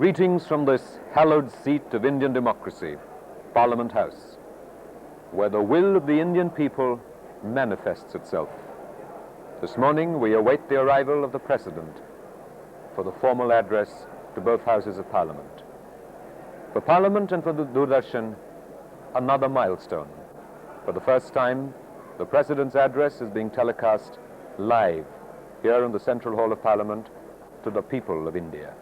Greetings from this hallowed seat of Indian democracy, Parliament House, where the will of the Indian people manifests itself. This morning we await the arrival of the President for the formal address to both Houses of Parliament. For Parliament and for the Doordarshan, another milestone. For the first time, the President's address is being telecast live here in the Central Hall of Parliament to the people of India.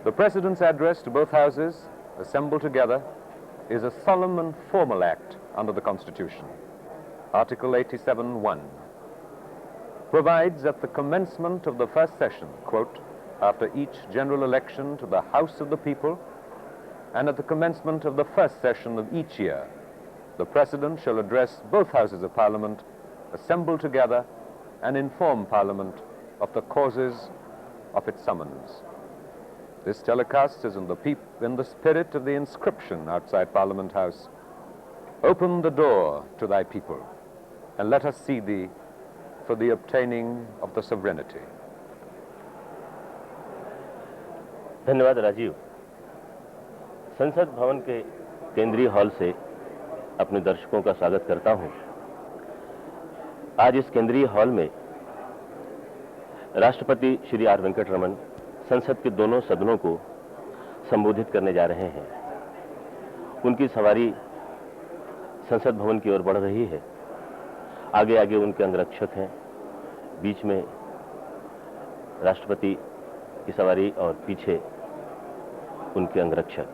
The President's address to both Houses, assembled together, is a solemn and formal act under the Constitution. Article 87(1) provides at the commencement of the first session, quote, after each general election to the House of the People, and at the commencement of the first session of each year, the President shall address both Houses of Parliament, assembled together, and inform Parliament of the causes of its summons. This telecast is in the spirit of the inscription outside Parliament House, "Open the door to thy people, and let us see thee for the obtaining of the sovereignty." धन्यवाद राजीव। संसद भवन के केंद्रीय hall से अपने दर्शकों का स्वागत करता हूं। आज इस केंद्रीय हॉल में राष्ट्रपति श्री आर वेंकटरमन संसद के दोनों सदनों को संबोधित करने जा रहे हैं। उनकी सवारी संसद भवन की ओर बढ़ रही है। आगे आगे उनके अंगरक्षक हैं, बीच में राष्ट्रपति की सवारी और पीछे उनके अंगरक्षक।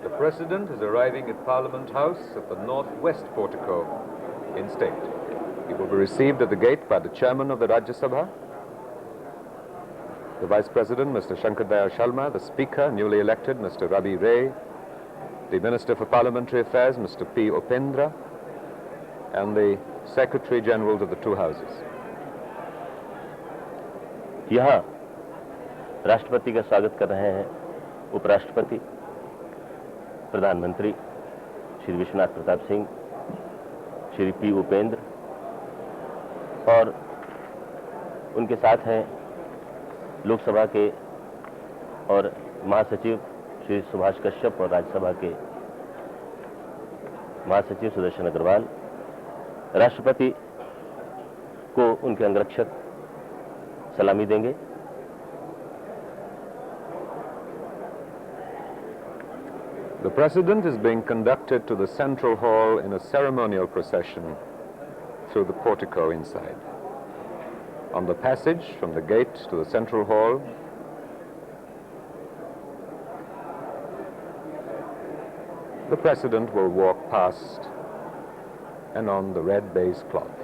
The President is arriving at Parliament House at the northwest portico in state. He will be received at the gate by the Chairman of the Rajya Sabha, the Vice President, Mr. Shankar Dayal Sharma, the Speaker, newly elected, Mr. Ravi Ray, the Minister for Parliamentary Affairs, Mr. P. Upendra, and the Secretary General of the two Houses. यहाँ राष्ट्रपति का स्वागत कर रहे हैं उपराष्ट्रपति, प्रधानमंत्री Shri Vishwanath Pratap Singh, Shri P Upendra, और उनके साथ हैं लोकसभा के और महासचिव श्री सुभाष कश्यप और राज्यसभा के महासचिव सुदर्शन अग्रवाल। राष्ट्रपति को उनके अंगरक्षक सलामी देंगे। The President is being conducted to the Central Hall in a ceremonial procession through the portico inside. On the passage from the gate to the Central Hall, the President will walk past and on the red baize cloth.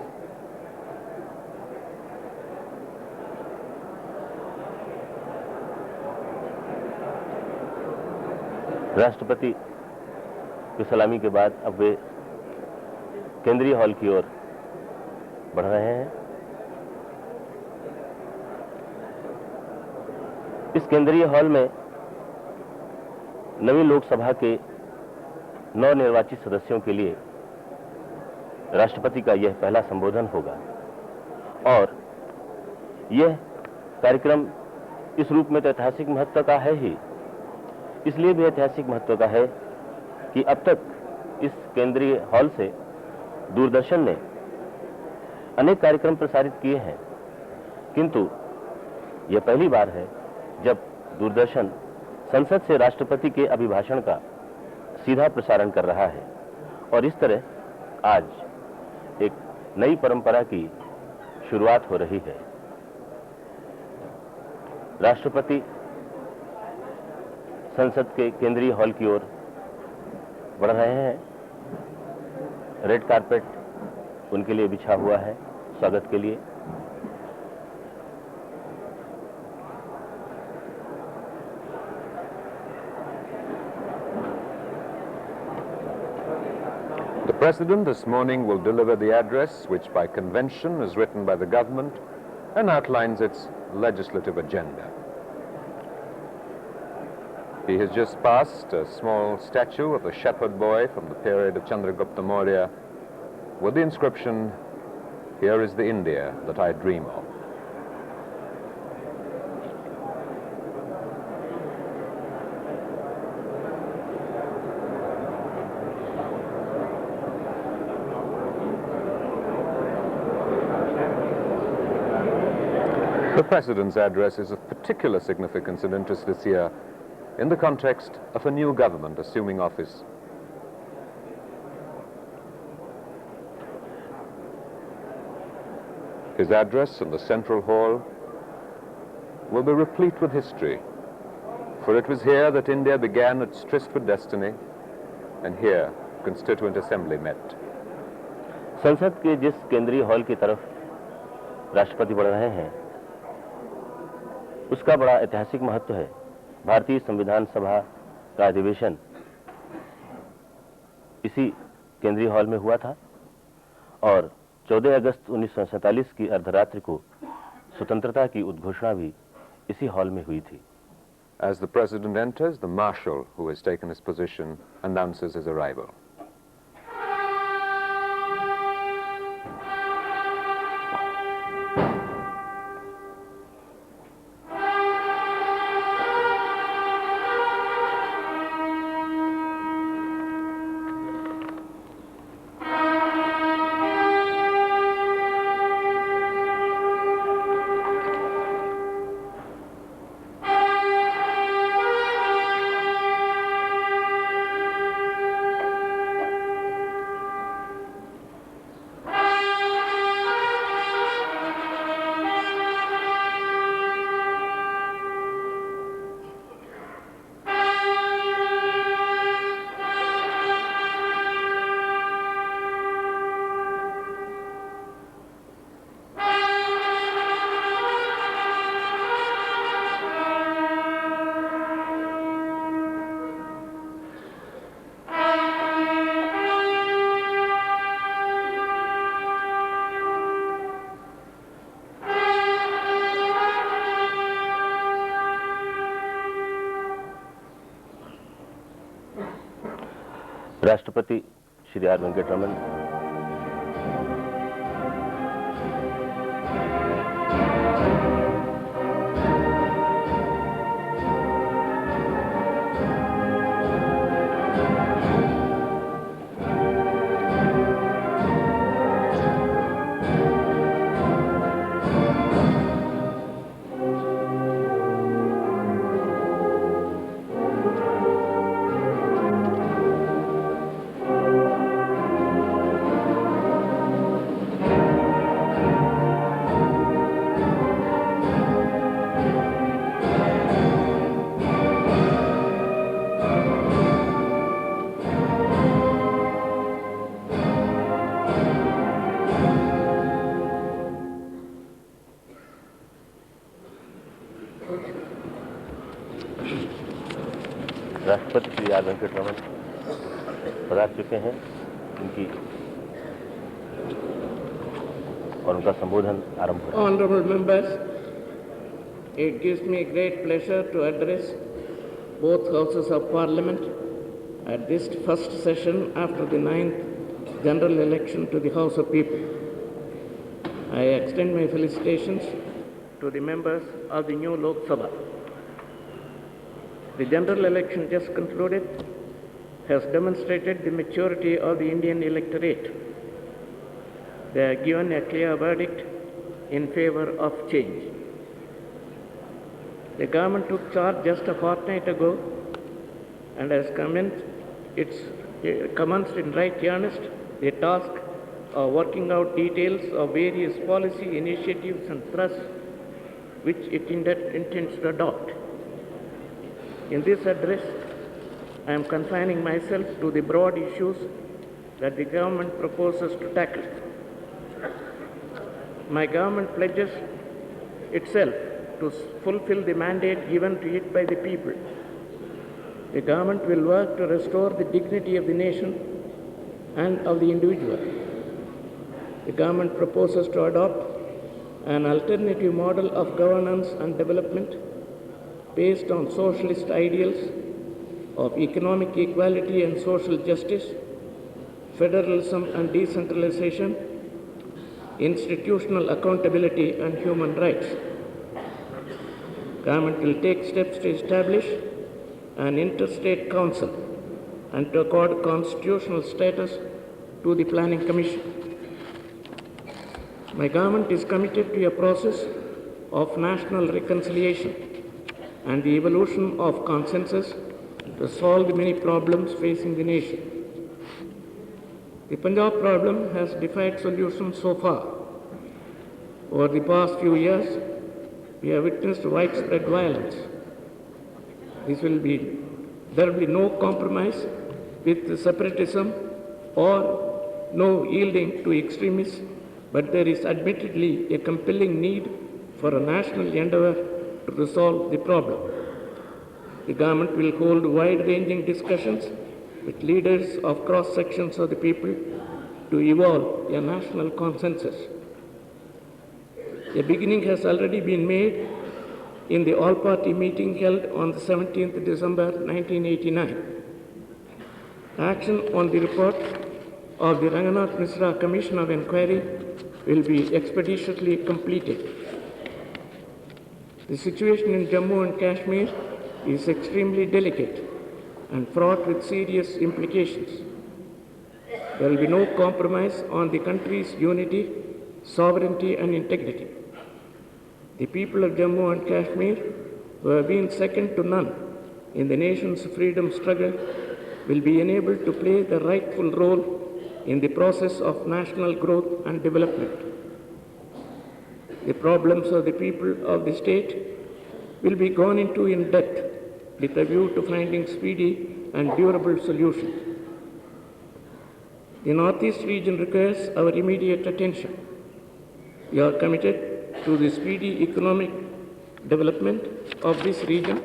राष्ट्रपति की सलामी के बाद अब वे केंद्रीय hall की ओर बढ़ रहे हैं। इस केंद्रीय हॉल में नवी लोकसभा के नवनिर्वाचित सदस्यों के लिए राष्ट्रपति का यह पहला संबोधन होगा और यह कार्यक्रम इस रूप में तो ऐतिहासिक महत्व का है ही, इसलिए भी ऐतिहासिक महत्व का है कि अब तक इस केंद्रीय हॉल से दूरदर्शन ने अनेक कार्यक्रम प्रसारित किए हैं, किंतु यह पहली बार है जब दूरदर्शन संसद से राष्ट्रपति के अभिभाषण का सीधा प्रसारण कर रहा है। और इस तरह आज एक नई परंपरा की शुरुआत हो रही है। राष्ट्रपति संसद के केंद्रीय हॉल की ओर बढ़ रहे हैं। रेड कारपेट उनके लिए बिछा हुआ है स्वागत के लिए। The President this morning will deliver the address which by convention is written by the government and outlines its legislative agenda. He has just passed a small statue of a shepherd boy from the period of Chandragupta Maurya with the inscription, "Here is the India that I dream of." President's address is of particular significance and interest this year in the context of a new government assuming office. His address in the Central Hall will be replete with history, for it was here that India began its tryst for destiny, and here Constituent Assembly met. संसद के जिस केंद्रीय hall की तरफ राष्ट्रपति बढ़ रहे हैं, उसका बड़ा ऐतिहासिक महत्व है। भारतीय संविधान सभा का अधिवेशन इसी केंद्रीय हॉल में हुआ था और 14 अगस्त 1947 की अर्धरात्रि को स्वतंत्रता की उद्घोषणा भी इसी हॉल में हुई थी। As the President enters, the Marshal, who has taken his position, announces his arrival. राष्ट्रपति श्री आर वेंकटरमन राष्ट्रपति श्री आर वेंकटरमन पधार चुके हैं। उनकी और उनका संबोधन आरंभ हो रहा है। Honorable members, it gives me great pleasure to address both houses of parliament at this first session after the 9th general election to the House of People. I extend my felicitations to the members of the new Lok Sabha. The general election just concluded has demonstrated the maturity of the Indian electorate. They have given a clear verdict in favor of change. The government took charge just a fortnight ago and has commenced in right earnest the task of working out details of various policy initiatives and thrusts which it intends to adopt. In this address, I am confining myself to the broad issues that the government proposes to tackle. My government pledges itself to fulfill the mandate given to it by the people. The government will work to restore the dignity of the nation and of the individual. The government proposes to adopt an alternative model of governance and development based on socialist ideals of economic equality and social justice, federalism and decentralization, institutional accountability and human rights. Government will take steps to establish an interstate council and to accord constitutional status to the Planning Commission. My government is committed to a process of national reconciliation and the evolution of consensus to solve the many problems facing the nation. The Punjab problem has defied solution so far. Over the past few years, we have witnessed widespread violence. There will be no compromise with separatism or no yielding to extremists, but there is admittedly a compelling need for a national endeavor to resolve the problem. The government will hold wide-ranging discussions with leaders of cross-sections of the people to evolve a national consensus. A beginning has already been made in the all-party meeting held on the 17th December 1989. Action on the report of the Ranganath Misra Commission of Inquiry will be expeditiously completed. The situation in Jammu and Kashmir is extremely delicate and fraught with serious implications. There will be no compromise on the country's unity, sovereignty and integrity. The people of Jammu and Kashmir, who have been second to none in the nation's freedom struggle, will be enabled to play the rightful role in the process of national growth and development. The problems of the people of the state will be gone into in depth with a view to finding speedy and durable solutions. The Northeast region requires our immediate attention. We are committed to the speedy economic development of this region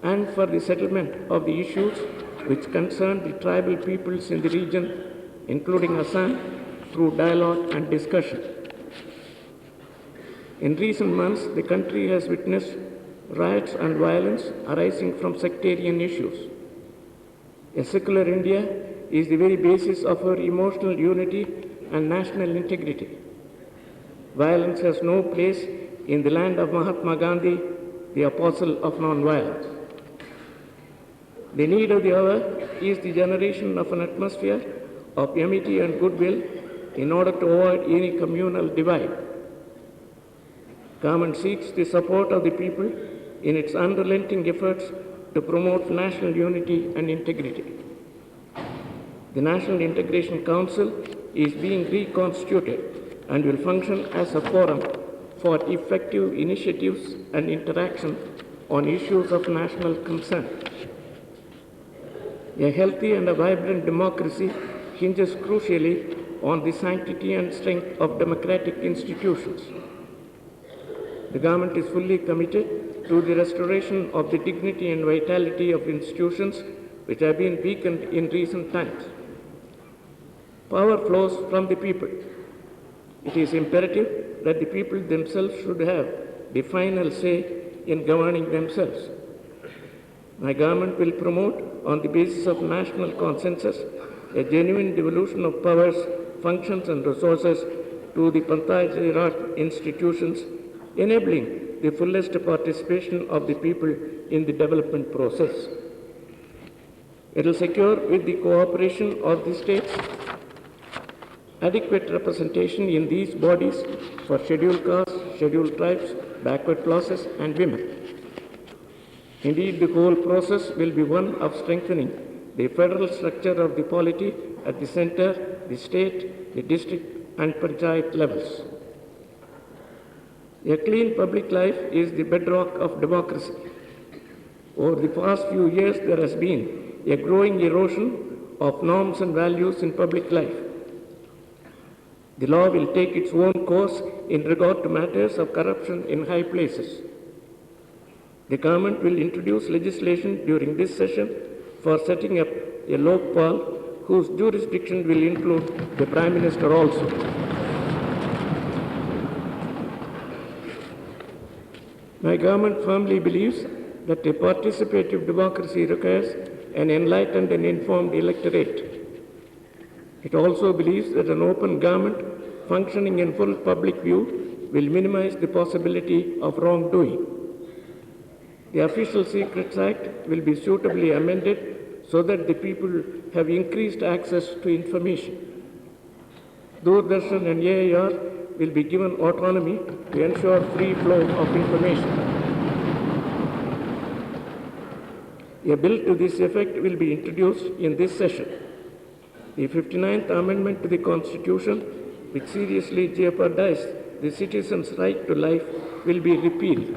and for the settlement of the issues which concern the tribal peoples in the region, including Assam, through dialogue and discussion. In recent months, the country has witnessed riots and violence arising from sectarian issues. A secular India is the very basis of our emotional unity and national integrity. Violence has no place in the land of Mahatma Gandhi, the apostle of non-violence. The need of the hour is the generation of an atmosphere of amity and goodwill in order to avoid any communal divide. Government seeks the support of the people in its unrelenting efforts to promote national unity and integrity. The National Integration Council is being reconstituted and will function as a forum for effective initiatives and interaction on issues of national concern. A healthy and a vibrant democracy hinges crucially on the sanctity and strength of democratic institutions. The government is fully committed to the restoration of the dignity and vitality of institutions which have been weakened in recent times. Power flows from the people. It is imperative that the people themselves should have the final say in governing themselves. My government will promote, on the basis of national consensus, a genuine devolution of powers, functions and resources to the Panchayat institutions, enabling the fullest participation of the people in the development process. It will secure, with the cooperation of the states, adequate representation in these bodies for scheduled castes, scheduled tribes, backward classes and women. Indeed, the whole process will be one of strengthening the federal structure of the polity at the center, the state, the district and panchayat levels. A clean public life is the bedrock of democracy. Over the past few years, there has been a growing erosion of norms and values in public life. The law will take its own course in regard to matters of corruption in high places. The government will introduce legislation during this session for setting up a Lokpal whose jurisdiction will include the Prime Minister also. My government firmly believes that a participative democracy requires an enlightened and informed electorate. It also believes that an open government functioning in full public view will minimize the possibility of wrongdoing. The Official Secrets Act will be suitably amended so that the people have increased access to information. Doordarshan and AIR will be given autonomy to ensure free flow of information. A bill to this effect will be introduced in this session. The 59th Amendment to the Constitution, which seriously jeopardized the citizens' right to life, will be repealed.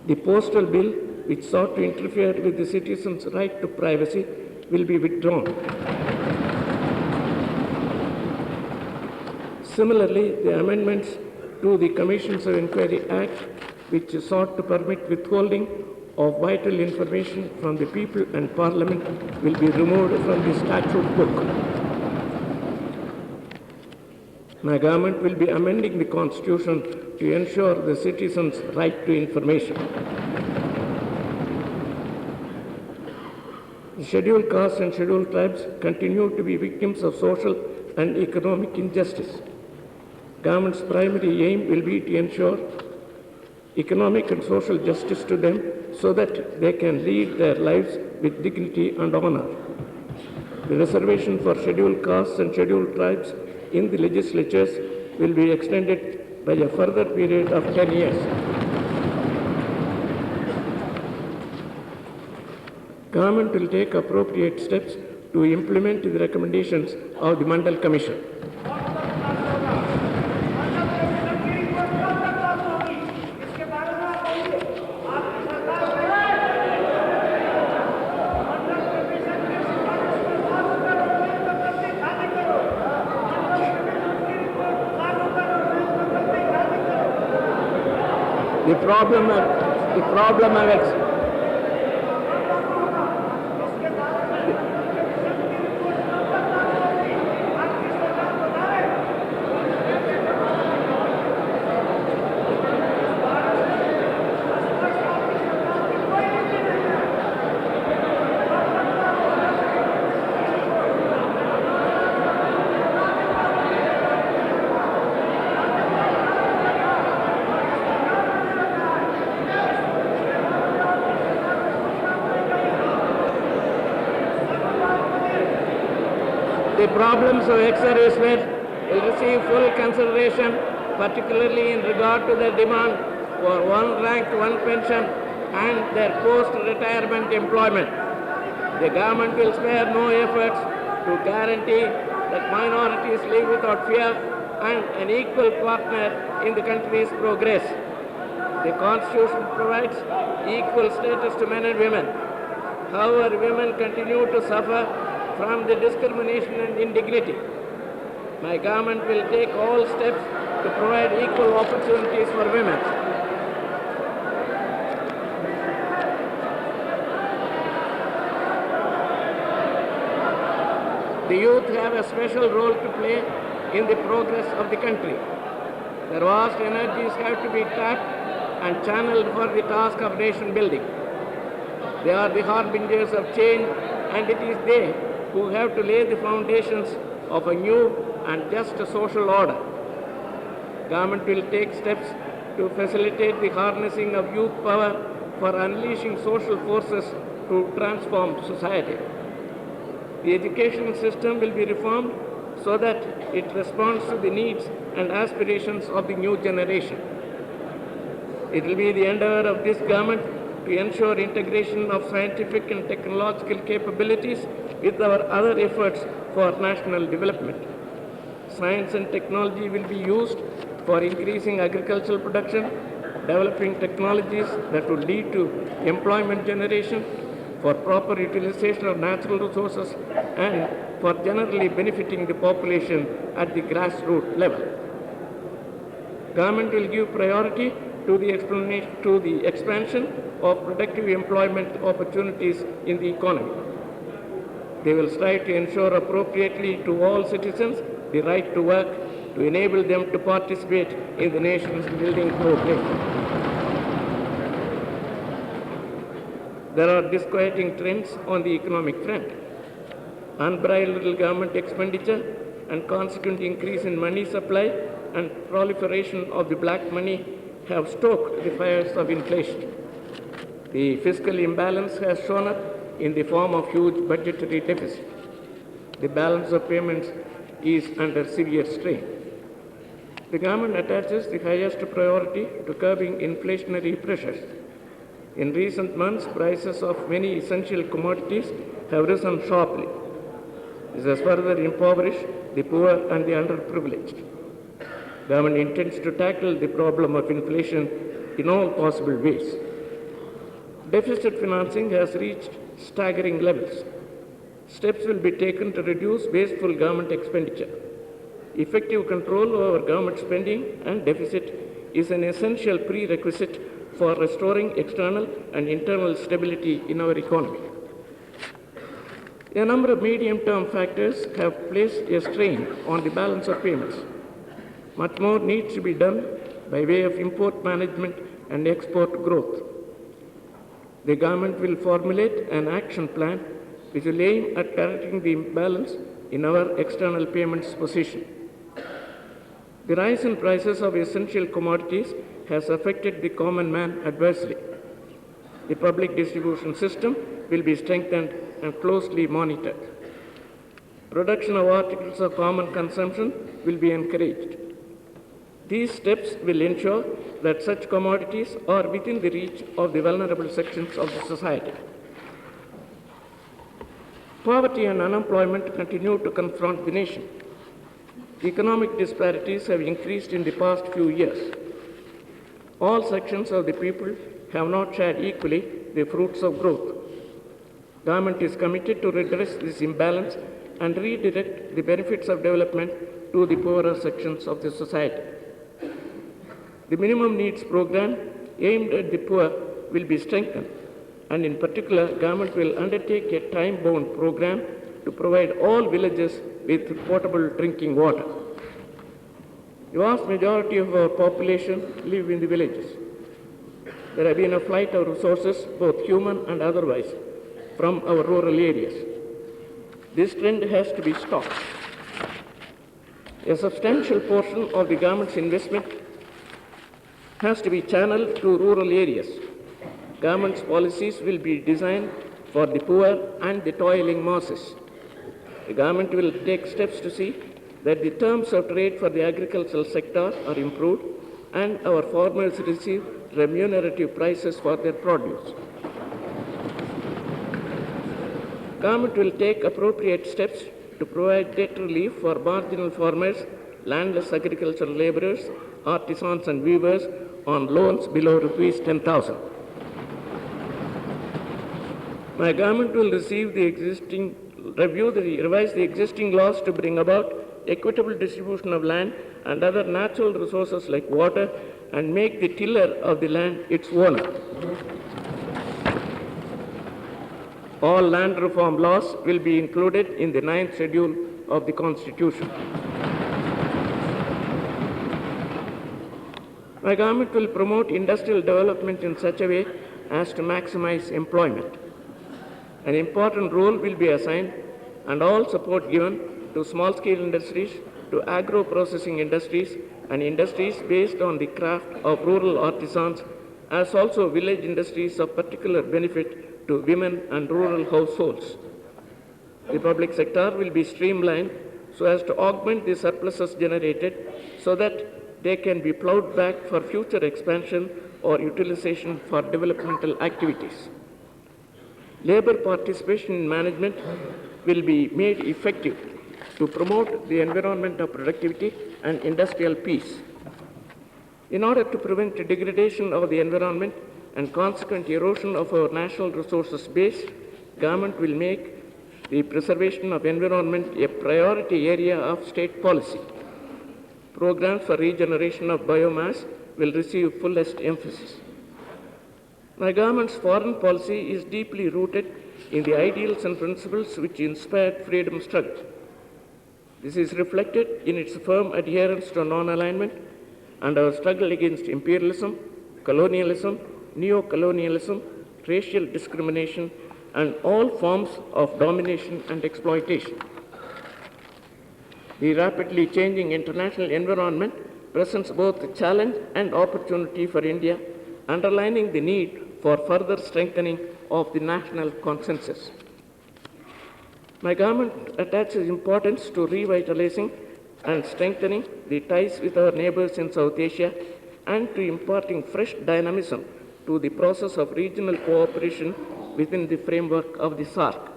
The Postal Bill, which sought to interfere with the citizens' right to privacy, will be withdrawn. Similarly, the amendments to the Commissions of Inquiry Act, which sought to permit withholding of vital information from the people and Parliament, will be removed from the statute book. My government will be amending the Constitution to ensure the citizens' right to information. The scheduled castes and scheduled tribes continue to be victims of social and economic injustice. Government's primary aim will be to ensure economic and social justice to them so that they can lead their lives with dignity and honor. The reservation for scheduled castes and scheduled tribes in the legislatures will be extended by a further period of 10 years. Government will take appropriate steps to implement the recommendations of the Mandal Commission. The problem The problems of ex-servicemen will receive full consideration, particularly in regard to their demand for one rank, one pension and their post-retirement employment. The government will spare no efforts to guarantee that minorities live without fear and an equal partner in the country's progress. The Constitution provides equal status to men and women. However, women continue to suffer from the discrimination and indignity. My government will take all steps to provide equal opportunities for women. The youth have a special role to play in the progress of the country. Their vast energies have to be tapped and channeled for the task of nation building. They are the harbingers of change, and it is they who have to lay the foundations of a new and just social order. Government will take steps to facilitate the harnessing of youth power for unleashing social forces to transform society. The education system will be reformed so that it responds to the needs and aspirations of the new generation. It will be the endeavor of this government to ensure integration of scientific and technological capabilities with our other efforts for national development. Science and technology will be used for increasing agricultural production, developing technologies that will lead to employment generation, for proper utilization of natural resources, and for generally benefiting the population at the grassroots level. Government will give priority to the expansion of productive employment opportunities in the economy. They will strive to ensure appropriately to all citizens the right to work, to enable them to participate in the nation's building program. There are disquieting trends on the economic front. Unbridled government expenditure and consequent increase in money supply and proliferation of the black money have stoked the fires of inflation. The fiscal imbalance has shown up in the form of huge budgetary deficit. The balance of payments is under severe strain. The government attaches the highest priority to curbing inflationary pressures. In recent months, prices of many essential commodities have risen sharply. This has further impoverished the poor and the underprivileged. Government intends to tackle the problem of inflation in all possible ways. Deficit financing has reached staggering levels. Steps will be taken to reduce wasteful government expenditure. Effective control over government spending and deficit is an essential prerequisite for restoring external and internal stability in our economy. A number of medium-term factors have placed a strain on the balance of payments. Much more needs to be done by way of import management and export growth. The government will formulate an action plan which will aim at correcting the imbalance in our external payments position. The rise in prices of essential commodities has affected the common man adversely. The public distribution system will be strengthened and closely monitored. Production of articles of common consumption will be encouraged. These steps will ensure that such commodities are within the reach of the vulnerable sections of the society. Poverty and unemployment continue to confront the nation. Economic disparities have increased in the past few years. All sections of the people have not shared equally the fruits of growth. Government is committed to redress this imbalance and redirect the benefits of development to the poorer sections of the society. The minimum needs program aimed at the poor will be strengthened, and in particular, government will undertake a time-bound program to provide all villages with potable drinking water. The vast majority of our population live in the villages. There have been a flight of resources, both human and otherwise, from our rural areas. This trend has to be stopped. A substantial portion of the government's investment has to be channeled to rural areas. Government's policies will be designed for the poor and the toiling masses. The government will take steps to see that the terms of trade for the agricultural sector are improved and our farmers receive remunerative prices for their produce. Government will take appropriate steps to provide debt relief for marginal farmers, landless agricultural laborers, artisans and weavers on loans below rupees 10,000. My government will revise the existing laws to bring about equitable distribution of land and other natural resources like water and make the tiller of the land its owner. All land reform laws will be included in the 9th schedule of the Constitution. My government will promote industrial development in such a way as to maximize employment. An important role will be assigned and all support given to small-scale industries, to agro-processing industries, and industries based on the craft of rural artisans, as also village industries of particular benefit to women and rural households. The public sector will be streamlined so as to augment the surpluses generated so that they can be plowed back for future expansion or utilization for developmental activities. Labor participation in management will be made effective to promote the environment of productivity and industrial peace. In order to prevent the degradation of the environment and consequent erosion of our natural resources base, government will make the preservation of environment a priority area of state policy. Programs for regeneration of biomass will receive fullest emphasis. My government's foreign policy is deeply rooted in the ideals and principles which inspired freedom struggle. This is reflected in its firm adherence to non-alignment and our struggle against imperialism, colonialism, neo-colonialism, racial discrimination, and all forms of domination and exploitation. The rapidly changing international environment presents both challenge and opportunity for India, underlining the need for further strengthening of the national consensus. My government attaches importance to revitalizing and strengthening the ties with our neighbors in South Asia and to imparting fresh dynamism to the process of regional cooperation within the framework of the SARC.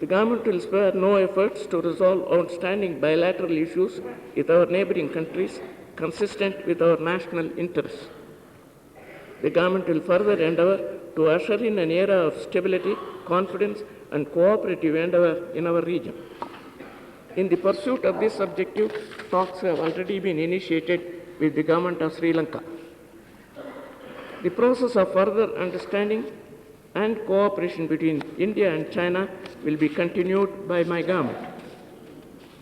The government will spare no efforts to resolve outstanding bilateral issues with our neighboring countries consistent with our national interests. The government will further endeavor to usher in an era of stability, confidence, and cooperative endeavor in our region. In the pursuit of this objective, talks have already been initiated with the government of Sri Lanka. The process of further understanding and cooperation between India and China will be continued by my government.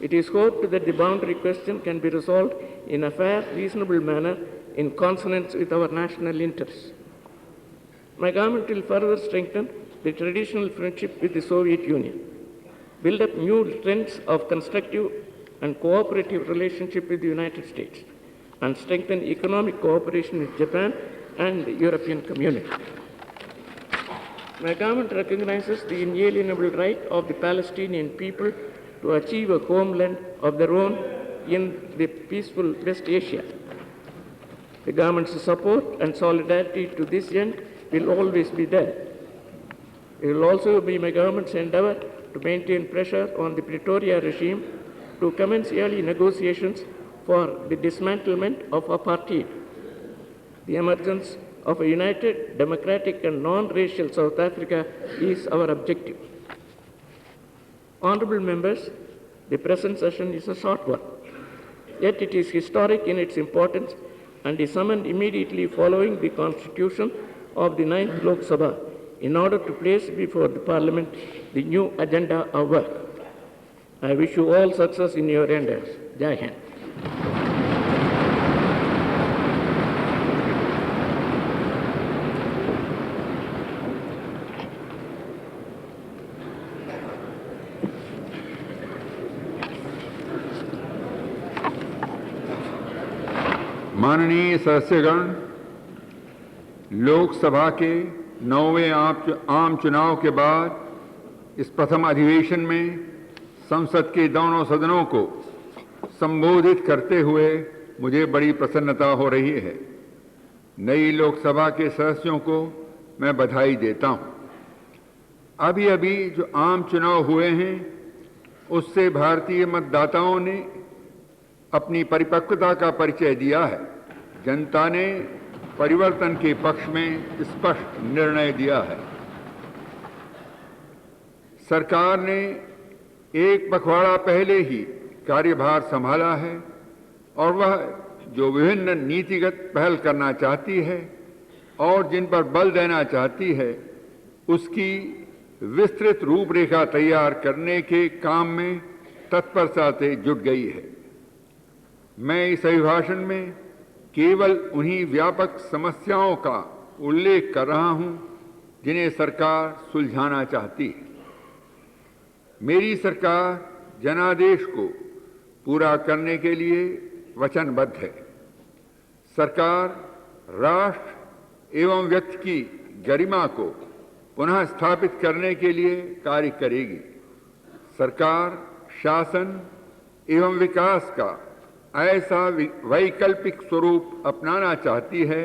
It is hoped that the boundary question can be resolved in a fair, reasonable manner in consonance with our national interests. My government will further strengthen the traditional friendship with the Soviet Union, build up new trends of constructive and cooperative relationship with the United States, and strengthen economic cooperation with Japan and the European Community. My government recognizes the inalienable right of the Palestinian people to achieve a homeland of their own in the peaceful West Asia. The government's support and solidarity to this end will always be there. It will also be my government's endeavor to maintain pressure on the Pretoria regime to commence early negotiations for the dismantlement of apartheid, the emergence of a united, democratic, and non-racial South Africa is our objective. Honorable members, the present session is a short one, yet it is historic in its importance and is summoned immediately following the constitution of the 9th Lok Sabha in order to place before the Parliament the new agenda of work. I wish you all success in your endeavors. Jai Hind. माननीय सदस्यगण, लोकसभा के 9वें आम चुनाव के बाद इस प्रथम अधिवेशन में संसद के दोनों सदनों को संबोधित करते हुए मुझे बड़ी प्रसन्नता हो रही है। नई लोकसभा के सदस्यों को मैं बधाई देता हूं। अभी अभी जो आम चुनाव हुए हैं उससे भारतीय मतदाताओं ने अपनी परिपक्वता का परिचय दिया है। जनता ने परिवर्तन के पक्ष में स्पष्ट निर्णय दिया है। सरकार ने एक पखवाड़ा पहले ही कार्यभार संभाला है और वह जो विभिन्न नीतिगत पहल करना चाहती है और जिन पर बल देना चाहती है उसकी विस्तृत रूपरेखा तैयार करने के काम में तत्परता से जुट गई है। मैं इस अभिभाषण में केवल उन्हीं व्यापक समस्याओं का उल्लेख कर रहा हूं जिन्हें सरकार सुलझाना चाहती है। मेरी सरकार जनादेश को पूरा करने के लिए वचनबद्ध है। सरकार राष्ट्र एवं व्यक्ति की गरिमा को पुनः स्थापित करने के लिए कार्य करेगी। सरकार शासन एवं विकास का ऐसा वैकल्पिक स्वरूप अपनाना चाहती है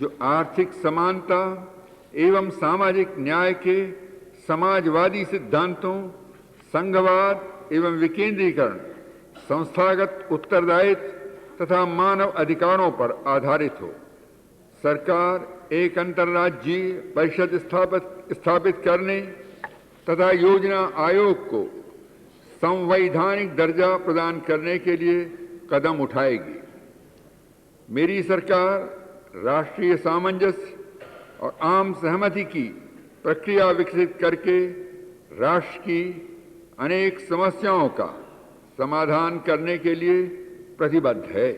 जो आर्थिक समानता एवं सामाजिक न्याय के समाजवादी सिद्धांतों, संघवाद एवं विकेंद्रीकरण, संस्थागत उत्तरदायित्व तथा मानव अधिकारों पर आधारित हो। सरकार एक अंतर्राज्यीय परिषद स्थापित करने तथा योजना आयोग को संवैधानिक दर्जा प्रदान करने के लिए कदम उठाएगी। मेरी सरकार राष्ट्रीय सामंजस्य और आम सहमति की प्रक्रिया विकसित करके राष्ट्र की अनेक समस्याओं का समाधान करने के लिए प्रतिबद्ध है।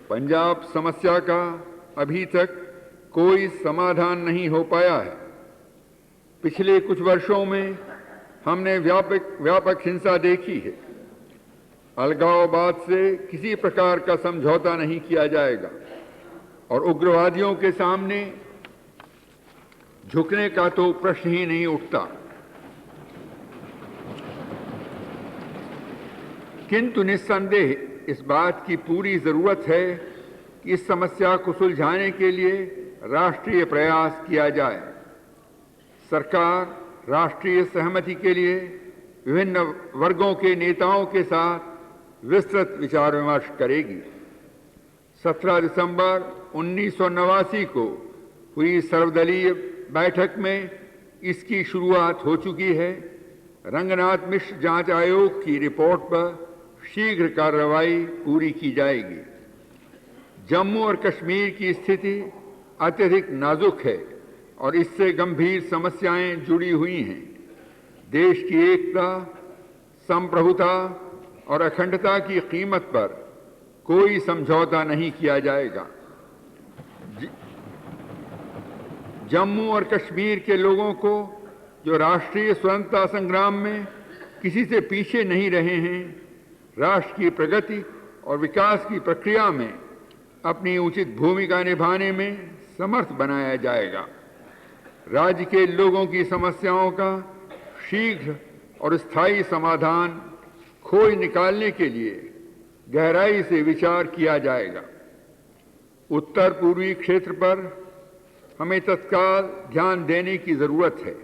पंजाब समस्या का अभी तक कोई समाधान नहीं हो पाया है। पिछले कुछ वर्षों में हमने व्यापक हिंसा देखी है। अलगाववाद से किसी प्रकार का समझौता नहीं किया जाएगा और उग्रवादियों के सामने झुकने का तो प्रश्न ही नहीं उठता। किंतु निस्संदेह इस बात की पूरी जरूरत है कि इस समस्या को सुलझाने के लिए राष्ट्रीय प्रयास किया जाए। सरकार राष्ट्रीय सहमति के लिए विभिन्न वर्गों के नेताओं के साथ विस्तृत विचार विमर्श करेगी। 17 दिसंबर 1989 को हुई सर्वदलीय बैठक में इसकी शुरुआत हो चुकी है। रंगनाथ मिश्र जांच आयोग की रिपोर्ट पर शीघ्र कार्रवाई पूरी की जाएगी। जम्मू और कश्मीर की स्थिति अत्यधिक नाजुक है और इससे गंभीर समस्याएं जुड़ी हुई हैं। देश की एकता, संप्रभुता और अखंडता की कीमत पर कोई समझौता नहीं किया जाएगा। जम्मू और कश्मीर के लोगों को जो राष्ट्रीय स्वतंत्रता संग्राम में किसी से पीछे नहीं रहे हैं, राष्ट्र की प्रगति और विकास की प्रक्रिया में अपनी उचित भूमिका निभाने में समर्थ बनाया जाएगा। राज्य के लोगों की समस्याओं का शीघ्र और स्थायी समाधान खोज निकालने के लिए गहराई से विचार किया जाएगा। उत्तर पूर्वी क्षेत्र पर हमें तत्काल ध्यान देने की जरूरत है।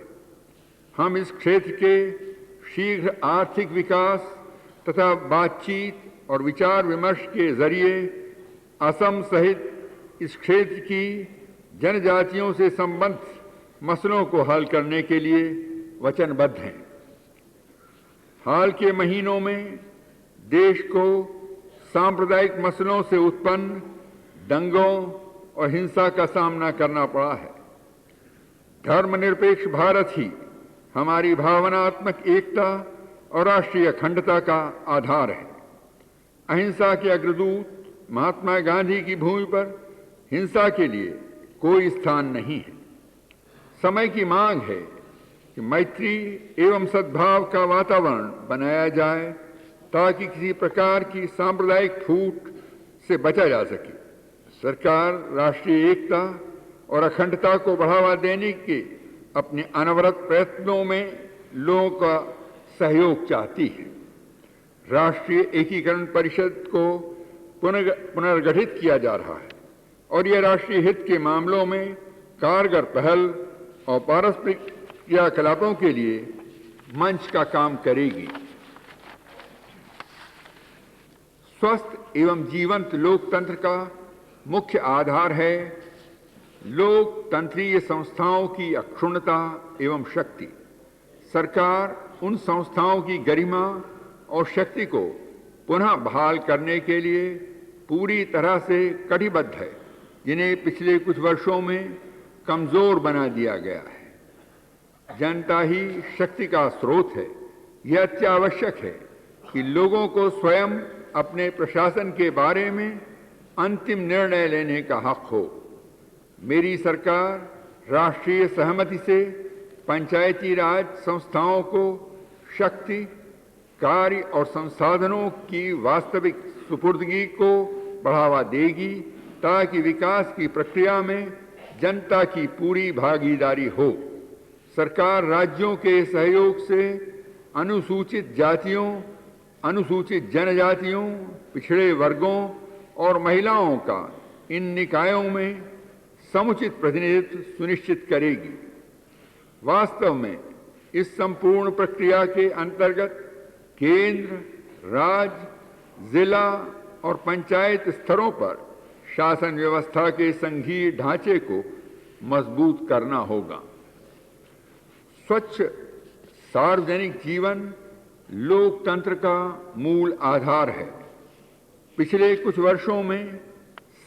हम इस क्षेत्र के शीघ्र आर्थिक विकास तथा बातचीत और विचार विमर्श के जरिए असम सहित इस क्षेत्र की जनजातियों से संबंधित मसलों को हल करने के लिए वचनबद्ध हैं। हाल के महीनों में देश को सांप्रदायिक मसलों से उत्पन्न दंगों और हिंसा का सामना करना पड़ा है। धर्मनिरपेक्ष भारत ही हमारी भावनात्मक एकता और राष्ट्रीय अखंडता का आधार है। अहिंसा के अग्रदूत महात्मा गांधी की भूमि पर हिंसा के लिए कोई स्थान नहीं है। समय की मांग है कि मैत्री एवं सद्भाव का वातावरण बनाया जाए ताकि किसी प्रकार की सांप्रदायिक फूट से बचा जा सके। सरकार राष्ट्रीय एकता और अखंडता को बढ़ावा देने के अपने अनवरत प्रयत्नों में लोगों का सहयोग चाहती है। राष्ट्रीय एकीकरण परिषद को पुनर्गठित किया जा रहा है और यह राष्ट्रीय हित के मामलों में कारगर पहल और पारस्परिक क्रियाकलापों के लिए मंच का काम करेगी। स्वस्थ एवं जीवंत लोकतंत्र का मुख्य आधार है लोकतंत्रीय संस्थाओं की अक्षुण्णता एवं शक्ति। सरकार उन संस्थाओं की गरिमा और शक्ति को पुनः बहाल करने के लिए पूरी तरह से कटिबद्ध है, जिन्हें पिछले कुछ वर्षों में कमजोर बना दिया गया है। जनता ही शक्ति का स्रोत है। यह अत्यावश्यक है कि लोगों को स्वयं अपने प्रशासन के बारे में अंतिम निर्णय लेने का हक हो। मेरी सरकार राष्ट्रीय सहमति से पंचायती राज संस्थाओं को शक्ति, कार्य और संसाधनों की वास्तविक सुपुर्दगी को बढ़ावा देगी ताकि विकास की प्रक्रिया में जनता की पूरी भागीदारी हो। सरकार राज्यों के सहयोग से अनुसूचित जातियों, अनुसूचित जनजातियों, पिछड़े वर्गों और महिलाओं का इन निकायों में समुचित प्रतिनिधित्व सुनिश्चित करेगी। वास्तव में इस संपूर्ण प्रक्रिया के अंतर्गत केंद्र, राज्य, जिला और पंचायत स्तरों पर शासन व्यवस्था के संघीय ढांचे को मजबूत करना होगा। स्वच्छ सार्वजनिक जीवन लोकतंत्र का मूल आधार है। पिछले कुछ वर्षों में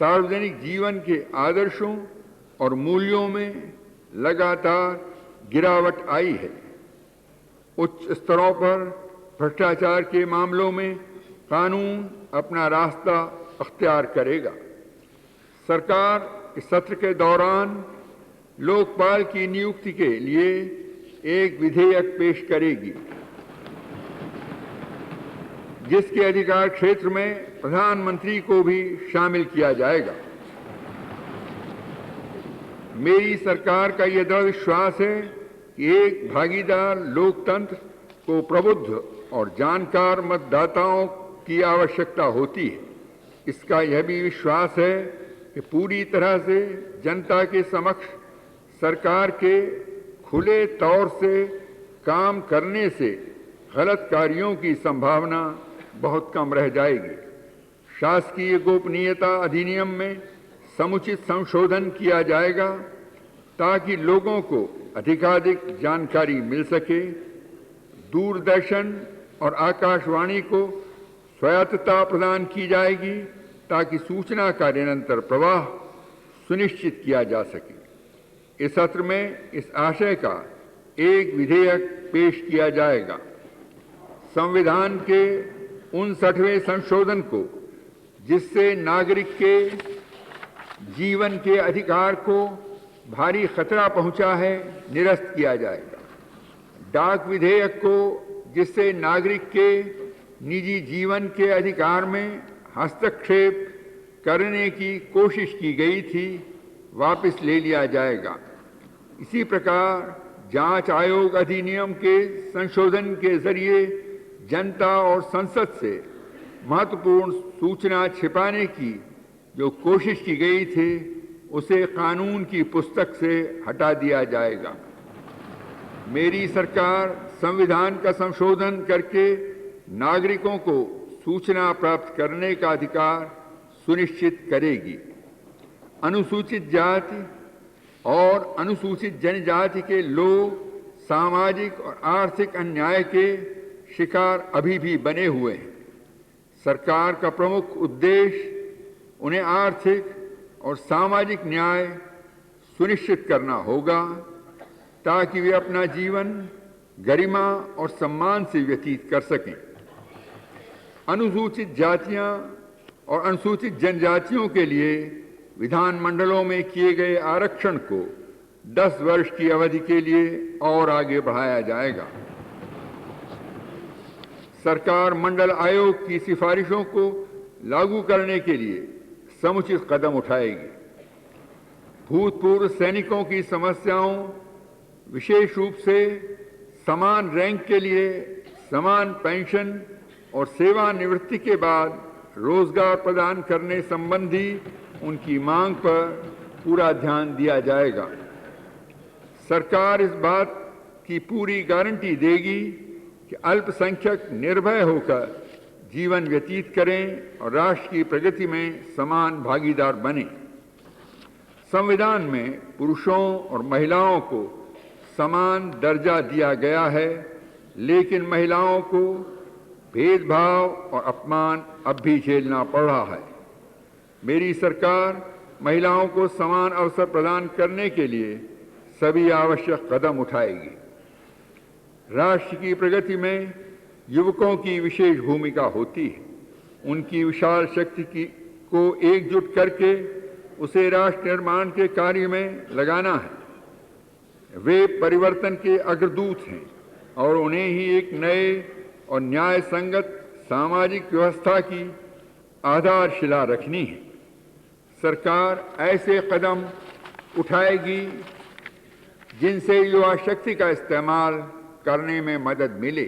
सार्वजनिक जीवन के आदर्शों और मूल्यों में लगातार गिरावट आई है। उच्च स्तरों पर भ्रष्टाचार के मामलों में कानून अपना रास्ता अख्तियार करेगा। सरकार इस सत्र के दौरान लोकपाल की नियुक्ति के लिए एक विधेयक पेश करेगी, जिसके अधिकार क्षेत्र में प्रधानमंत्री को भी शामिल किया जाएगा। मेरी सरकार का यह दृढ़ विश्वास है कि एक भागीदार लोकतंत्र को प्रबुद्ध और जानकार मतदाताओं की आवश्यकता होती है। इसका यह भी विश्वास है कि पूरी तरह से जनता के समक्ष सरकार के खुले तौर से काम करने से गलत कार्यों की संभावना बहुत कम रह जाएगी। शासकीय गोपनीयता अधिनियम में समुचित संशोधन किया जाएगा ताकि लोगों को अधिकाधिक जानकारी मिल सके। दूरदर्शन और आकाशवाणी को स्वायत्तता प्रदान की जाएगी ताकि सूचना का निरंतर प्रवाह सुनिश्चित किया जा सके। इस सत्र में इस आशय का एक विधेयक पेश किया जाएगा। संविधान के 59वें संशोधन को, जिससे नागरिक के जीवन के अधिकार को भारी खतरा पहुंचा है, निरस्त किया जाएगा। डाक विधेयक को, जिससे नागरिक के निजी जीवन के अधिकार में हस्तक्षेप करने की कोशिश की गई थी, वापस ले लिया जाएगा। इसी प्रकार जांच आयोग अधिनियम के संशोधन के जरिए जनता और संसद से महत्वपूर्ण सूचना छिपाने की जो कोशिश की गई थी, उसे कानून की पुस्तक से हटा दिया जाएगा। मेरी सरकार संविधान का संशोधन करके नागरिकों को सूचना प्राप्त करने का अधिकार सुनिश्चित करेगी। अनुसूचित जाति और अनुसूचित जनजाति के लोग सामाजिक और आर्थिक अन्याय के शिकार अभी भी बने हुए हैं। सरकार का प्रमुख उद्देश्य उन्हें आर्थिक और सामाजिक न्याय सुनिश्चित करना होगा ताकि वे अपना जीवन गरिमा और सम्मान से व्यतीत कर सकें। अनुसूचित जातियां और अनुसूचित जनजातियों के लिए विधानमंडलों में किए गए आरक्षण को 10 वर्ष की अवधि के लिए और आगे बढ़ाया जाएगा। सरकार मंडल आयोग की सिफारिशों को लागू करने के लिए समुचित कदम उठाएगी। भूतपूर्व सैनिकों की समस्याओं, विशेष रूप से समान रैंक के लिए समान पेंशन और सेवानिवृत्ति के बाद रोजगार प्रदान करने संबंधी उनकी मांग पर पूरा ध्यान दिया जाएगा। सरकार इस बात की पूरी गारंटी देगी कि अल्पसंख्यक निर्भय होकर जीवन व्यतीत करें और राष्ट्र की प्रगति में समान भागीदार बने। संविधान में पुरुषों और महिलाओं को समान दर्जा दिया गया है, लेकिन महिलाओं को भेदभाव और अपमान अब भी झेलना पड़ रहा है। मेरी सरकार महिलाओं को समान अवसर प्रदान करने के लिए सभी आवश्यक कदम उठाएगी। राष्ट्र की प्रगति में युवकों की विशेष भूमिका होती है। उनकी विशाल शक्ति को एकजुट करके उसे राष्ट्र निर्माण के कार्य में लगाना है। वे परिवर्तन के अग्रदूत हैं और उन्हें ही एक नए और न्याय संगत सामाजिक व्यवस्था की आधारशिला रखनी है। सरकार ऐसे कदम उठाएगी जिनसे युवा शक्ति का इस्तेमाल करने में मदद मिले,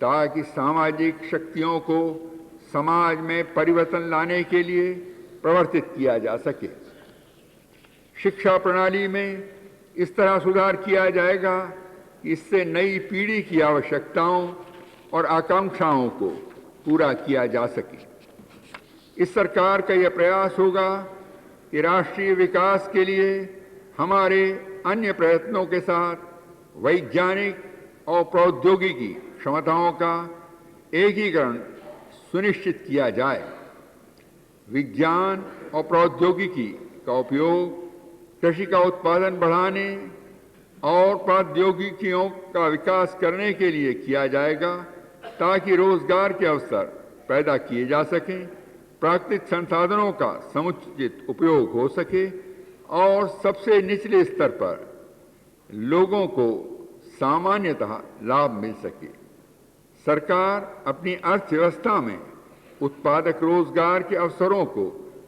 ताकि सामाजिक शक्तियों को समाज में परिवर्तन लाने के लिए प्रवर्तित किया जा सके। शिक्षा प्रणाली में इस तरह सुधार किया जाएगा कि इससे नई पीढ़ी की आवश्यकताओं और आकांक्षाओं को पूरा किया जा सके। इस सरकार का यह प्रयास होगा कि राष्ट्रीय विकास के लिए हमारे अन्य प्रयत्नों के साथ वैज्ञानिक और प्रौद्योगिकी क्षमताओं का एकीकरण सुनिश्चित किया जाए। विज्ञान और प्रौद्योगिकी का उपयोग कृषि का उत्पादन बढ़ाने और प्रौद्योगिकियों का विकास करने के लिए किया जाएगा, ताकि रोजगार के अवसर पैदा किए जा सकें, प्राकृतिक संसाधनों का समुचित उपयोग हो सके और सबसे निचले स्तर पर लोगों को सामान्यतः लाभ मिल सके। सरकार अपनी अर्थव्यवस्था में उत्पादक रोजगार के अवसरों को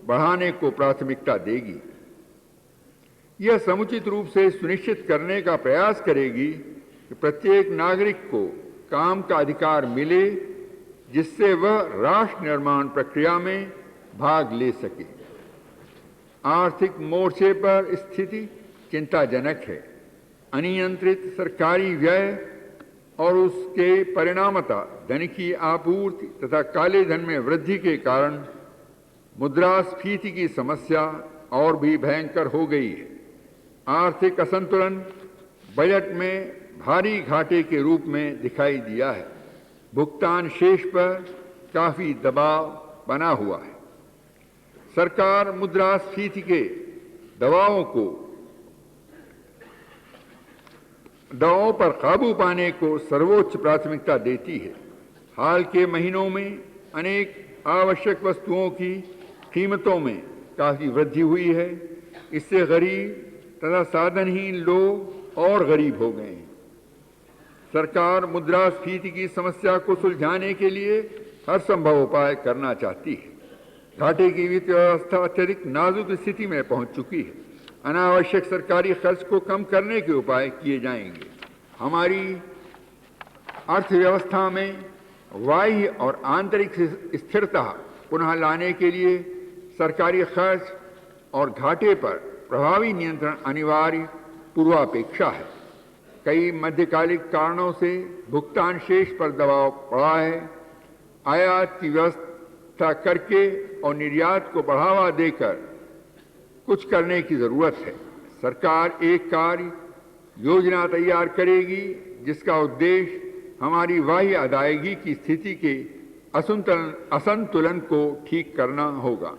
बढ़ाने को प्राथमिकता देगी। यह समुचित रूप से सुनिश्चित करने का प्रयास करेगी कि प्रत्येक नागरिक को काम का अधिकार मिले जिससे वह राष्ट्र निर्माण प्रक्रिया में भाग ले सके। आर्थिक मोर्चे पर स्थिति चिंताजनक है। अनियंत्रित सरकारी व्यय और उसके परिणामतः धन की आपूर्ति तथा काले धन में वृद्धि के कारण मुद्रास्फीति की समस्या और भी भयंकर हो गई है। आर्थिक असंतुलन बजट में भारी घाटे के रूप में दिखाई दिया है। भुगतान शेष पर काफी दबाव बना हुआ है। सरकार मुद्रास्फीति के दबावों पर काबू पाने को सर्वोच्च प्राथमिकता देती है। हाल के महीनों में अनेक आवश्यक वस्तुओं की कीमतों में काफी वृद्धि हुई है। इससे गरीब तथा साधनहीन लोग और गरीब हो गए हैं। सरकार मुद्रास्फीति की समस्या को सुलझाने के लिए हर संभव उपाय करना चाहती है। घाटे की वित्त व्यवस्था अत्यधिक नाजुक स्थिति में पहुंच चुकी है। अनावश्यक सरकारी खर्च को कम करने के उपाय किए जाएंगे। हमारी अर्थव्यवस्था में बाह्य और आंतरिक स्थिरता पुनः लाने के लिए सरकारी खर्च और घाटे पर प्रभावी नियंत्रण अनिवार्य पूर्वापेक्षा है। कई मध्यकालिक कारणों से भुगतान शेष पर दबाव पड़ा है। आयात की व्यवस्था करके और निर्यात को बढ़ावा देकर कुछ करने की जरूरत है। सरकार एक कार्य योजना तैयार करेगी जिसका उद्देश्य हमारी बाह्य अदायगी की स्थिति के असंतुलन को ठीक करना होगा।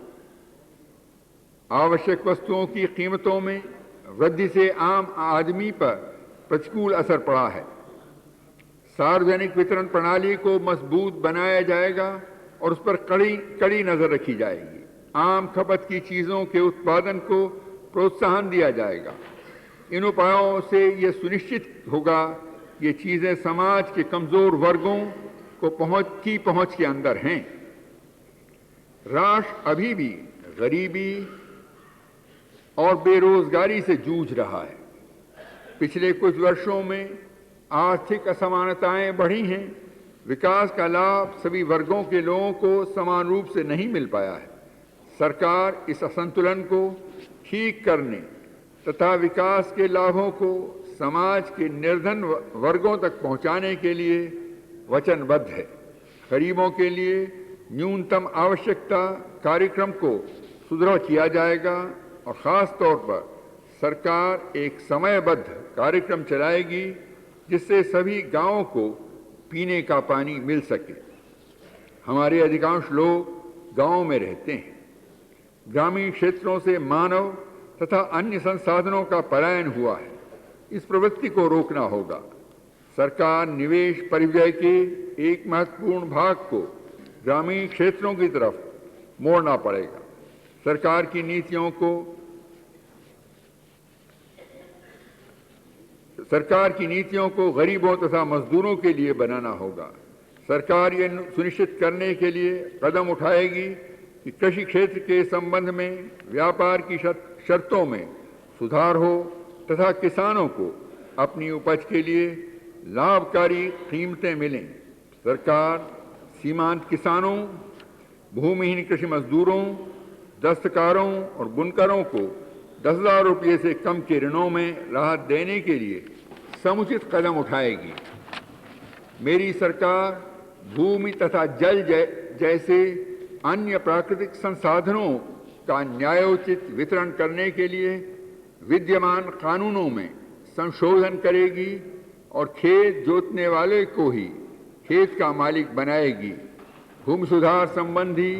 आवश्यक वस्तुओं की कीमतों में वृद्धि से आम आदमी पर प्रतिकूल असर पड़ा है। सार्वजनिक वितरण प्रणाली को मजबूत बनाया जाएगा और उस पर कड़ी नजर रखी जाएगी। आम खपत की चीजों के उत्पादन को प्रोत्साहन दिया जाएगा। इन उपायों से यह सुनिश्चित होगा कि ये चीजें समाज के कमजोर वर्गों को पहुंच के अंदर हैं। राष्ट्र अभी भी गरीबी और बेरोजगारी से जूझ रहा है। पिछले कुछ वर्षों में आर्थिक असमानताएं बढ़ी हैं। विकास का लाभ सभी वर्गों के लोगों को समान रूप से नहीं मिल पाया है। सरकार इस असंतुलन को ठीक करने तथा विकास के लाभों को समाज के निर्धन वर्गों तक पहुंचाने के लिए वचनबद्ध है। गरीबों के लिए न्यूनतम आवश्यकता कार्यक्रम को सुदृढ़ किया जाएगा और खास तौर पर सरकार एक समयबद्ध कार्यक्रम चलाएगी जिससे सभी गांवों को पीने का पानी मिल सके। हमारे अधिकांश लोग गांवों में रहते हैं। ग्रामीण क्षेत्रों से मानव तथा अन्य संसाधनों का पलायन हुआ है। इस प्रवृत्ति को रोकना होगा। सरकार निवेश परिव्यय के एक महत्वपूर्ण भाग को ग्रामीण क्षेत्रों की तरफ मोड़ना पड़ेगा। सरकार की नीतियों को गरीबों तथा मजदूरों के लिए बनाना होगा। सरकार यह सुनिश्चित करने के लिए कदम उठाएगी कि कृषि क्षेत्र के संबंध में व्यापार की शर्तों में सुधार हो तथा किसानों को अपनी उपज के लिए लाभकारी कीमतें मिलें। सरकार सीमांत किसानों, भूमिहीन कृषि मजदूरों, दस्तकारों और बुनकरों को 10,000 रुपये से कम के ऋणों में राहत देने के लिए समुचित कदम उठाएगी। मेरी सरकार भूमि तथा जल जैसे अन्य प्राकृतिक संसाधनों का न्यायोचित वितरण करने के लिए विद्यमान कानूनों में संशोधन करेगी और खेत जोतने वाले को ही खेत का मालिक बनाएगी। भूमि सुधार संबंधी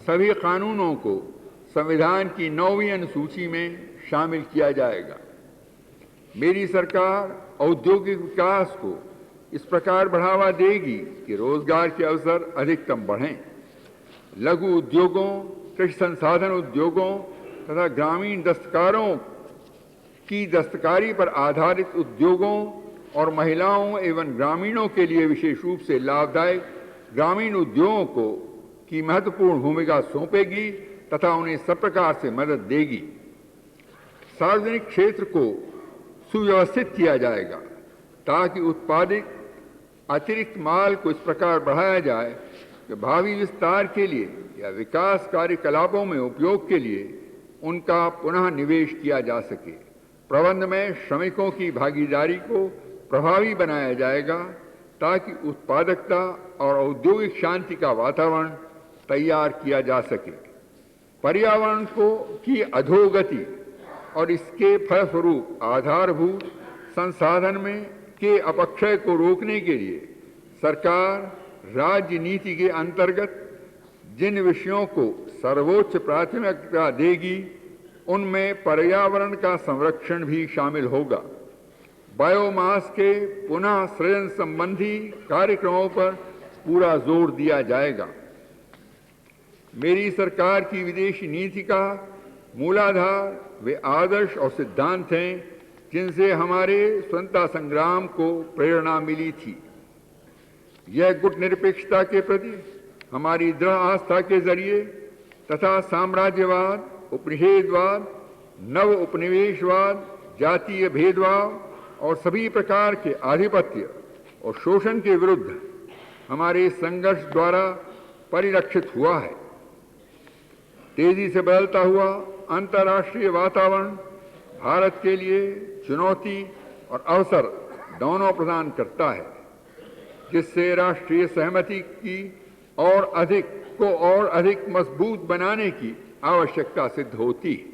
सभी कानूनों को संविधान की 9वीं अनुसूची में शामिल किया जाएगा। मेरी सरकार औद्योगिक विकास को इस प्रकार बढ़ावा देगी कि रोजगार के अवसर अधिकतम बढ़ें। लघु उद्योगों, कृषि संसाधन उद्योगों तथा ग्रामीण दस्तकारों की दस्तकारी पर आधारित उद्योगों और महिलाओं एवं ग्रामीणों के लिए विशेष रूप से लाभदायक ग्रामीण उद्योगों को की महत्वपूर्ण भूमिका सौंपेगी तथा उन्हें सब प्रकार से मदद देगी। सार्वजनिक क्षेत्र को सुव्यवस्थित किया जाएगा ताकि उत्पादित अतिरिक्त माल को इस प्रकार बढ़ाया जाए कि भावी विस्तार के लिए या विकास कार्यकलापों में उपयोग के लिए उनका पुनः निवेश किया जा सके। प्रबंध में श्रमिकों की भागीदारी को प्रभावी बनाया जाएगा ताकि उत्पादकता और औद्योगिक शांति का वातावरण तैयार किया जा सके। पर्यावरण की अधोगति और इसके फलस्वरूप आधारभूत संसाधन में के अपक्षय को रोकने के लिए सरकार राज्य नीति के अंतर्गत जिन विषयों को सर्वोच्च प्राथमिकता देगी उनमें पर्यावरण का संरक्षण भी शामिल होगा। बायोमास के पुनः सृजन संबंधी कार्यक्रमों पर पूरा जोर दिया जाएगा। मेरी सरकार की विदेशी नीति का मूलाधार वे आदर्श और सिद्धांत हैं जिनसे हमारे स्वतंत्रता संग्राम को प्रेरणा मिली थी। यह गुटनिरपेक्षता के प्रति हमारी दृढ़ आस्था के जरिए तथा साम्राज्यवाद, उपनिषेधवाद, नव उपनिवेशवाद, जातीय भेदभाव और सभी प्रकार के आधिपत्य और शोषण के विरुद्ध हमारे संघर्ष द्वारा परिलक्षित हुआ है। तेजी से बदलता हुआ अंतर्राष्ट्रीय वातावरण भारत के लिए चुनौती और अवसर दोनों प्रदान करता है, जिससे राष्ट्रीय सहमति की और अधिक मजबूत बनाने की आवश्यकता सिद्ध होती है।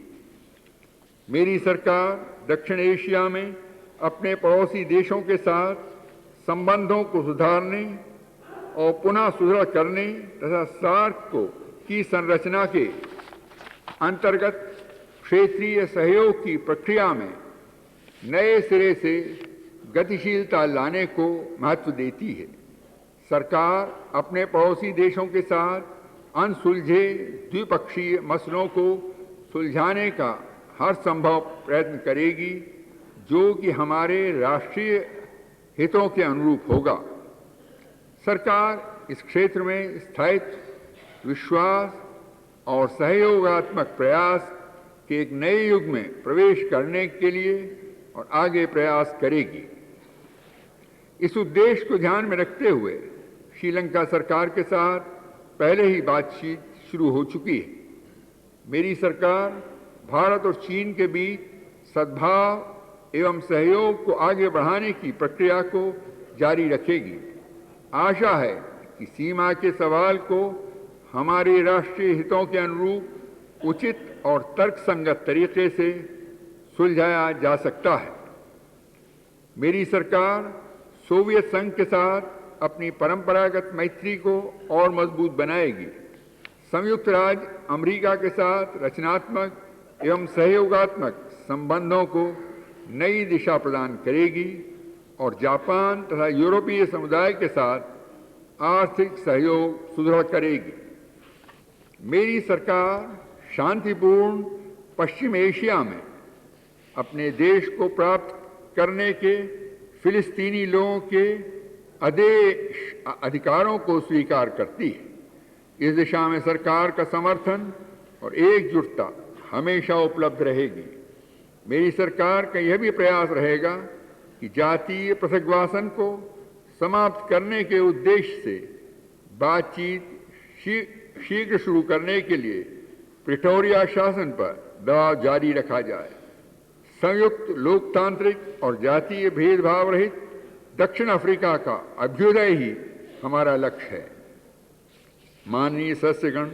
मेरी सरकार दक्षिण एशिया में अपने पड़ोसी देशों के साथ संबंधों को सुधारने और पुनः सुदृढ़ करने तथा सार्क की संरचना के अंतर्गत क्षेत्रीय सहयोग की प्रक्रिया में नए सिरे से गतिशीलता लाने को महत्व देती है। सरकार अपने पड़ोसी देशों के साथ अनसुलझे द्विपक्षीय मसलों को सुलझाने का हर संभव प्रयत्न करेगी जो कि हमारे राष्ट्रीय हितों के अनुरूप होगा। सरकार इस क्षेत्र में स्थायित्व, विश्वास और सहयोगात्मक प्रयास के एक नए युग में प्रवेश करने के लिए और आगे प्रयास करेगी। इस उद्देश्य को ध्यान में रखते हुए श्रीलंका सरकार के साथ पहले ही बातचीत शुरू हो चुकी है। मेरी सरकार भारत और चीन के बीच सद्भाव एवं सहयोग को आगे बढ़ाने की प्रक्रिया को जारी रखेगी। आशा है कि सीमा के सवाल को हमारे राष्ट्रीय हितों के अनुरूप उचित और तर्कसंगत तरीके से सुलझाया जा सकता है। मेरी सरकार सोवियत संघ के साथ अपनी परंपरागत मैत्री को और मजबूत बनाएगी। संयुक्त राज्य अमेरिका के साथ रचनात्मक एवं सहयोगात्मक संबंधों को नई दिशा प्रदान करेगी और जापान तथा यूरोपीय समुदाय के साथ आर्थिक सहयोग सुदृढ़ करेगी। मेरी सरकार शांतिपूर्ण पश्चिम एशिया में अपने देश को प्राप्त करने के फिलिस्तीनी लोगों के अधिकारों को स्वीकार करती है। इस दिशा में सरकार का समर्थन और एकजुटता हमेशा उपलब्ध रहेगी। मेरी सरकार का यह भी प्रयास रहेगा कि जातीय पृथकवासन को समाप्त करने के उद्देश्य से बातचीत शीघ्र शुरू करने के लिए प्रिटोरिया शासन पर दबाव जारी रखा जाए। संयुक्त लोकतांत्रिक और जातीय भेदभाव रहित दक्षिण अफ्रीका का अभ्युदय ही हमारा लक्ष्य है। माननीय सदस्यगण,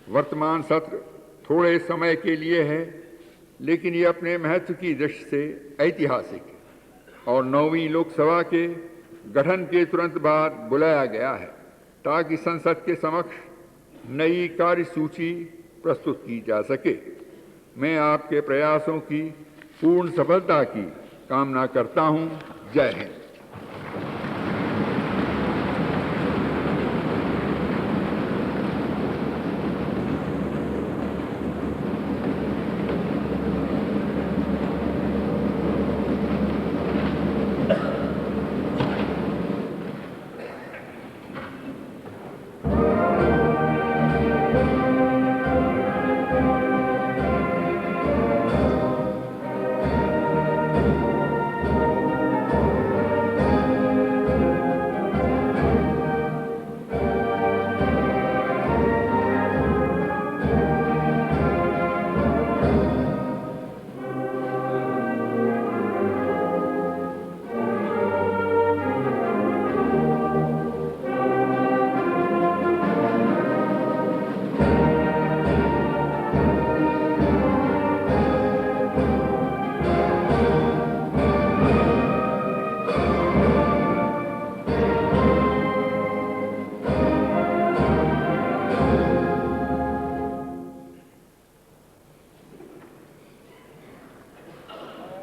वर्तमान सत्र थोड़े समय के लिए है, लेकिन ये अपने महत्व की दृष्टि से ऐतिहासिक है और 9वीं लोकसभा के गठन के तुरंत बाद बुलाया गया है ताकि संसद के समक्ष नई कार्यसूची प्रस्तुत की जा सके। मैं आपके प्रयासों की पूर्ण सफलता की कामना करता हूं। जय Hind.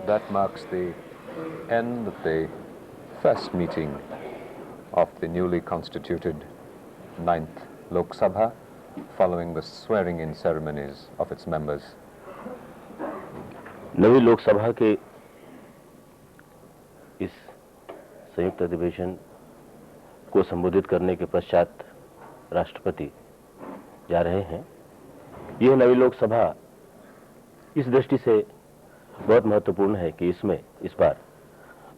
That marks the end of the first meeting of the newly constituted 9th Lok Sabha, following the swearing-in ceremonies of its members. नवी लोकसभा के इस संयुक्त अधिवेशन को संबोधित करने के पश्चात राष्ट्रपति जा रहे हैं। यह नवी लोकसभा इस दृष्टि से बहुत महत्वपूर्ण है कि इसमें इस बार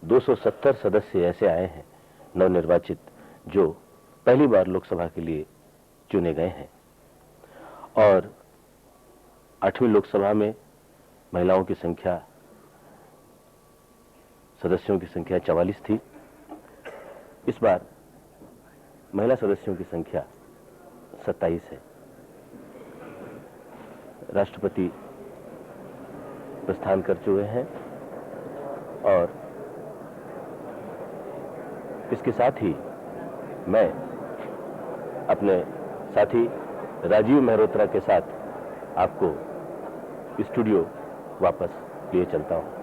270 सदस्य ऐसे आए हैं नवनिर्वाचित, जो पहली बार लोकसभा के लिए चुने गए हैं। और 8वीं लोकसभा में महिलाओं की संख्या, सदस्यों की संख्या 44 थी। इस बार महिला सदस्यों की संख्या 27 है। राष्ट्रपति प्रस्थान कर चुके हैं और इसके साथ ही मैं अपने साथी राजीव मेहरोत्रा के साथ आपको स्टूडियो वापस लिए चलता हूं।